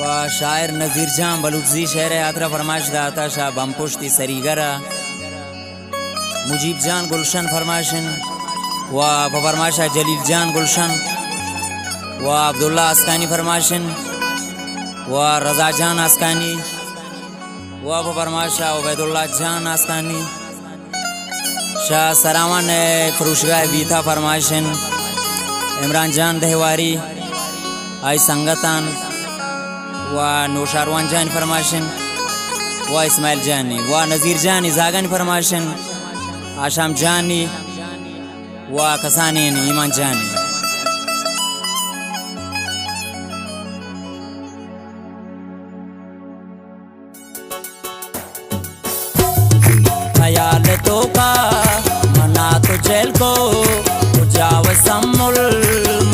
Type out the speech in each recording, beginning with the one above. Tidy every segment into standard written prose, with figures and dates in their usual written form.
शायर नज़ीर जान बलूची शहर यात्रा फरमाइश दाता शाह बमपुश्ती सरीगरा मुजीब जान गुलशन फरमाइशन व फरमाइशा जलील जान गुलशन व अब्दुल्ला अस्कानी फरमाइशन व रजा जान अस्कानी व फरमाइशा उबैदुल्ला जान अस्कानी शाह सरावन फरुशगाह बीता फरमाइशन इमरान जान दहवारी आई संगतान व नौशारवान जान फरमाइशन व इस्माइल जानी व नज़ीर जानी जागन फरमाइशन आशाम जानी व कसानी ईमान जानी ख्याल तो का मना तो जेल को जाव सम्मुल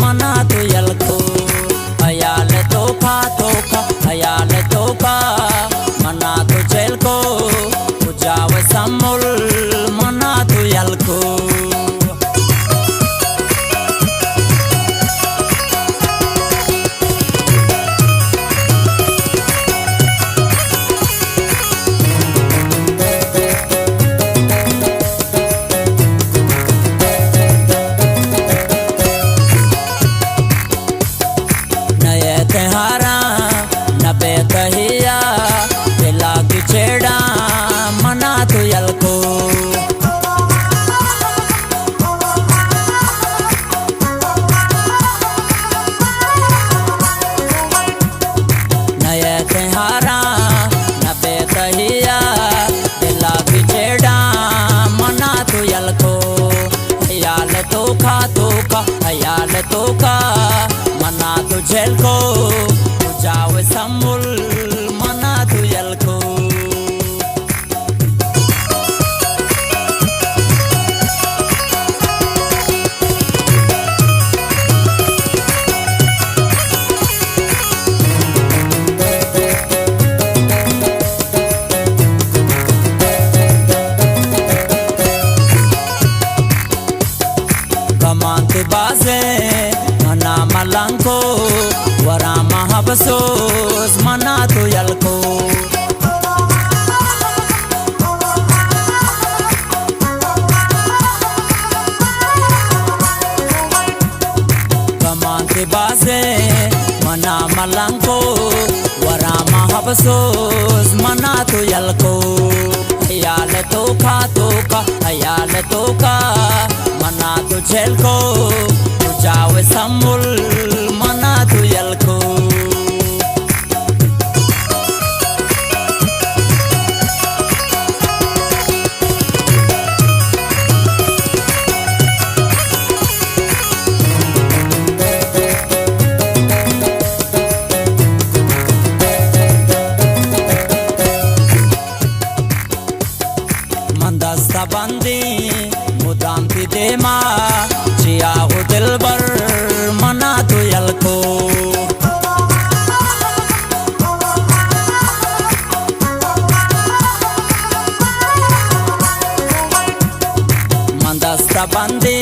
मना तो यल को ख्याल तो का ख्याल तो का मना तो जेल को जाव सम्मुल मना तो यल को छेड़ा मना तो यल को नया त्योहारा नबे तहिया दिला की छेड़ा मना तो यल को ख्याल तो का ख्याल तो का मना तो जेल को जाओ सम्मुल मना तो यल को कमांत बाजे मना मलंको वरा महबसूस मना तो यल को कमांत बाजे मना मलंको वरा महबसूस मना तो यल को ख्याल तो का ख्याल तो का मना तो जेल को जाओ सम्मुल मना तो यल को मंदस्ता बंदी मुदाम थी देमा जिया हो दिल बर मना तो यल को मंदस्ता बंदी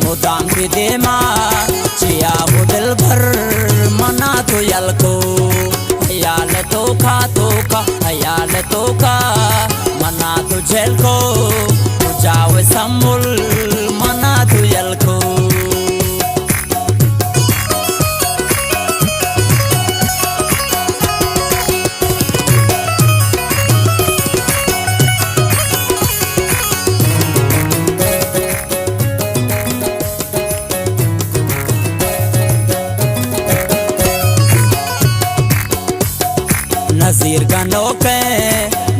मुदाम थी देमा जिया हो दिल भर मना तो यल को ख्याल तो का ख्याल तो का मना तो जेल को जाओ सम्मुल मना तो यल को नज़ीर गनो के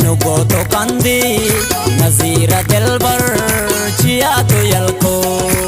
नुगो तो कंदी नज़ीर दिल बर जिया तो यल को